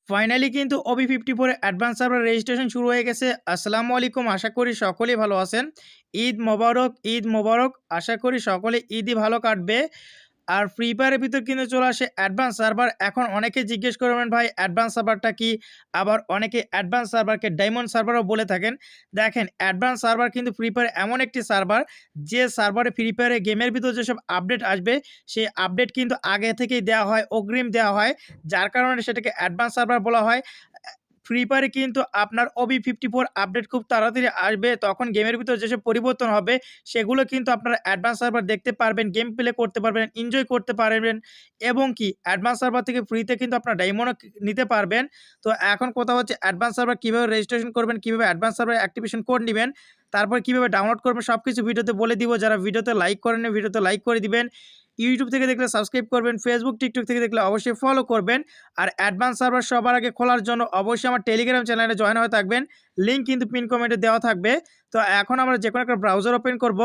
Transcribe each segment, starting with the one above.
Finally কিন্তু OB54 advance server registration শুরু হয়ে গেছে। আসসালামু আলাইকুম। আশা করি সকলেই ভালো আছেন। ঈদ মোবারক, ঈদ মোবারক। আশা করি সকলে ঈদই ভালো কাটবে। আর ফ্রি ফায়ারের ভিতর কিন্তু চলে আসে অ্যাডভান্স সার্ভার। এখন অনেকে জিজ্ঞেস করবেন ভাই অ্যাডভান্স সার্ভারটা কি? আবার অনেকে অ্যাডভান্স সার্ভারকে ডায়মন্ড সার্ভারও বলে থাকেন। দেখেন অ্যাডভান্স সার্ভার কিন্তু ফ্রি ফায়ার এমন একটি সার্ভার যে সার্ভারে ফ্রি ফায়ারে গেমের ভিতর যেসব আপডেট আসবে সেই আপডেট কিন্তু আগে থেকেই দেওয়া হয়, অগ্রিম দেওয়া হয়। যার কারণে সেটাকে অ্যাডভান্স সার্ভার বলা হয়। ফ্রি ফায়ারে কিন্তু আপনার OB54 আপডেট খুব তাড়াতাড়ি আসবে। তখন গেমের ভিতর যেসব পরিবর্তন হবে সেগুলো কিন্তু আপনারা অ্যাডভান্স সার্ভার দেখতে পারবেন, গেম প্লে করতে পারবেন, এনজয় করতে পারবেন এবং কি অ্যাডভান্স সার্ভার থেকে ফ্রিতে কিন্তু আপনারা ডায়মন্ডও নিতে পারবেন। তো এখন কথা হচ্ছে অ্যাডভান্স সার্ভার কিভাবে রেজিস্ট্রেশন করবেন, কিভাবে অ্যাডভান্স সার্ভার অ্যাক্টিভেশন কোড নিবেন, তারপর কিভাবে ডাউনলোড করবেন সবকিছু ভিডিওতে বলে দিব। যারা ভিডিওতে লাইক করেননি ভিডিওতে লাইক করে দিবেন। ইউটিউব থেকে দেখলে সাবস্ক্রাইব করবেন, ফেসবুক, টিকটক থেকে দেখলে অবশ্যই ফলো করবেন। আর অ্যাডভান্স সার্ভার সবার আগে খোলার জন্য অবশ্যই আমার টেলিগ্রাম চ্যানেলে জয়েন হয়ে থাকবেন। লিঙ্ক কিন্তু পিন কমেন্টে দেওয়া থাকবে। তো এখন আমরা যেকোনো একটা ব্রাউজার ওপেন করব।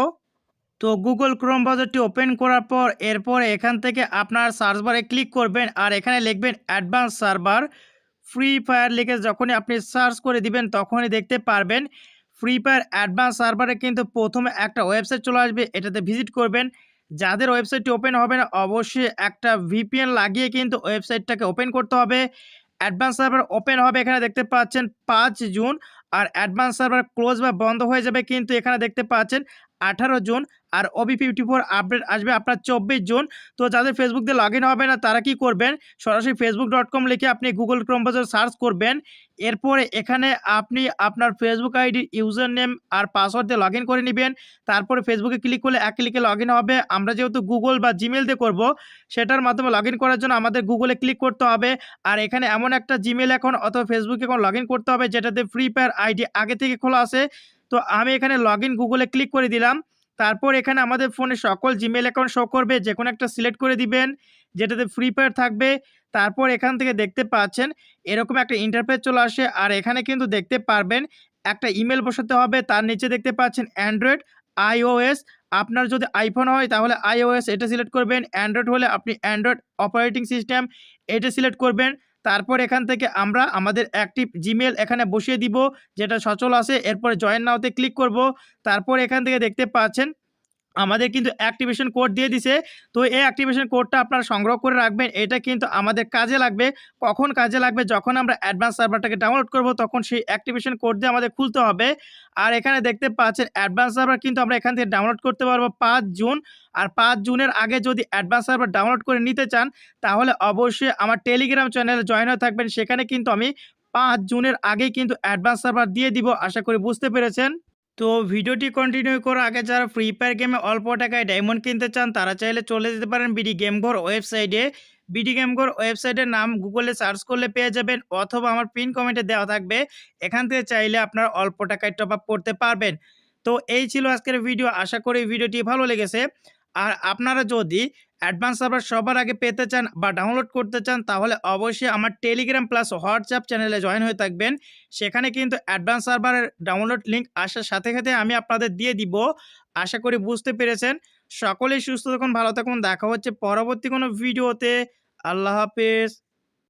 তো Google Chrome ব্রাউজারটি ওপেন করার পর এরপরে এখান থেকে আপনার সার্চ বারে ক্লিক করবেন আর এখানে লিখবেন অ্যাডভান্স সার্ভার ফ্রি ফায়ার লিখে যখনই আপনি সার্চ করে দিবেন তখনই দেখতে পারবেন ফ্রি ফায়ার অ্যাডভান্স সার্ভারে কিন্তু প্রথমে একটা ওয়েবসাইট চলে আসবে, এটাতে ভিজিট করবেন। যাদের ওয়েবসাইটটি ওপেন হবে না অবশ্যই একটা VPN লাগিয়ে কিন্তু ওয়েবসাইটটাকে ওপেন করতে হবে। অ্যাডভান্স সার্ভার ওপেন হবে এখানে দেখতে পাচ্ছেন 5 জুন। আর অ্যাডভান্স সার্ভার ক্লোজ বা বন্ধ হয়ে যাবে কিন্তু এখানে দেখতে পাচ্ছেন 18 জুন। আর OB54 আপডেট আসবে আপনার 24 জুন। তো যাদের ফেসবুক দিয়ে লগ ইন হবে না তারা কি করবেন, সরাসরি facebook.com লিখে আপনি গুগল ক্রোম ব্রাউজার সার্চ করবেন। এরপরে এখানে আপনি আপনার ফেসবুক আইডির ইউজার নেম আর পাসওয়ার্ড দিয়ে লগ ইন করে নেবেন। তারপরে ফেসবুকে ক্লিক করলে এক ক্লিকে লগ ইন হবে। আমরা যেহেতু গুগল বা জিমেল দিয়ে করব সেটার মাধ্যমে লগ ইন করার জন্য আমাদের গুগলে ক্লিক করতে হবে। আর এখানে এমন একটা জিমেল অ্যাকাউন্ট অথবা ফেসবুক অ্যাকাউন্ট লগ ইন করতে হবে যেটাতে ফ্রি ফায়ার আইডি আগে থেকে খোলা আছে। তো আমি এখানে লগ ইন গুগলে ক্লিক করে দিলাম। তারপর এখানে আমাদের ফোনে সকল জিমেল অ্যাকাউন্ট শো করবে, যেকোনো একটা সিলেক্ট করে দিবেন যেটাতে ফ্রি ফায়ার থাকবে। তারপর এখান থেকে দেখতে পাচ্ছেন এরকম একটা ইন্টারফেস চলে আসে। আর এখানে কিন্তু দেখতে পারবেন একটা ইমেল বসাতে হবে। তার নিচে দেখতে পাচ্ছেন অ্যান্ড্রয়েড, iOS। আপনার যদি আইফোন হয় তাহলে iOS এটা সিলেক্ট করবেন, অ্যান্ড্রয়েড হলে আপনি অ্যান্ড্রয়েড অপারেটিং সিস্টেম এটা সিলেক্ট করবেন। তারপর এখান থেকে আমরা আমাদের অ্যাক্টিভ জিমেল এখানে বসিয়ে দিব যেটা সচল আছে। এরপরে জয়েন নাওতে ক্লিক করব। তারপর এখান থেকে দেখতে পাচ্ছেন আমাদের কিন্তু অ্যাক্টিভেশন কোড দিয়ে দিছে। তো এই অ্যাক্টিভেশন কোডটা আপনারা সংগ্রহ করে রাখবেন। এটা কিন্তু আমাদের কাজে লাগবে। কখন কাজে লাগবে? যখন আমরা অ্যাডভান্স সার্ভারটাকে ডাউনলোড করব তখন সেই অ্যাক্টিভেশন কোড দিয়ে আমাদের খুলতে হবে। আর এখানে দেখতে পাচ্ছেন অ্যাডভান্স সার্ভার কিন্তু আমরা এখান থেকে ডাউনলোড করতে পারবো 5 জুন। আর 5 জুনের আগে যদি অ্যাডভান্স সার্ভার ডাউনলোড করে নিতে চান তাহলে অবশ্যই আমার টেলিগ্রাম চ্যানেলে জয়েন হয়ে থাকবেন। সেখানে কিন্তু আমি 5 জুনের আগেই কিন্তু অ্যাডভান্স সার্ভার দিয়ে দিব। আশা করি বুঝতে পেরেছেন। তো ভিডিওটি কন্টিনিউ করার আগে যারা ফ্রি ফায়ার গেমে অল্প টাকায় ডায়মন্ড কিনতে চান তারা চাইলে চলে যেতে পারেন বিডি গেম ঘর ওয়েবসাইটে। বিডি গেম ঘর ওয়েবসাইটের নাম গুগলে সার্চ করলে পেয়ে যাবেন অথবা আমার পিন কমেন্টে দেওয়া থাকবে। এখান থেকে চাইলে আপনারা অল্প টাকায় টপ আপ করতে পারবেন। তো এই ছিল আজকের ভিডিও। আশা করি ভিডিওটি ভালো লেগেছে। আর আপনারা যদি অ্যাডভান্স সার্ভার সবার আগে পেতে চান বা ডাউনলোড করতে চান তাহলে অবশ্যই আমার টেলিগ্রাম প্লাস হোয়াটসঅ্যাপ চ্যানেলে জয়েন হয়ে থাকবেন। সেখানে কিন্তু অ্যাডভান্স সার্ভারের ডাউনলোড লিঙ্ক আসার সাথে সাথে আমি আপনাদের দিয়ে দিব। আশা করি বুঝতে পেরেছেন। সকলেই সুস্থ থাকুন, ভালো থাকুন। দেখা হচ্ছে পরবর্তী কোনো ভিডিওতে। আল্লাহ হাফেজ।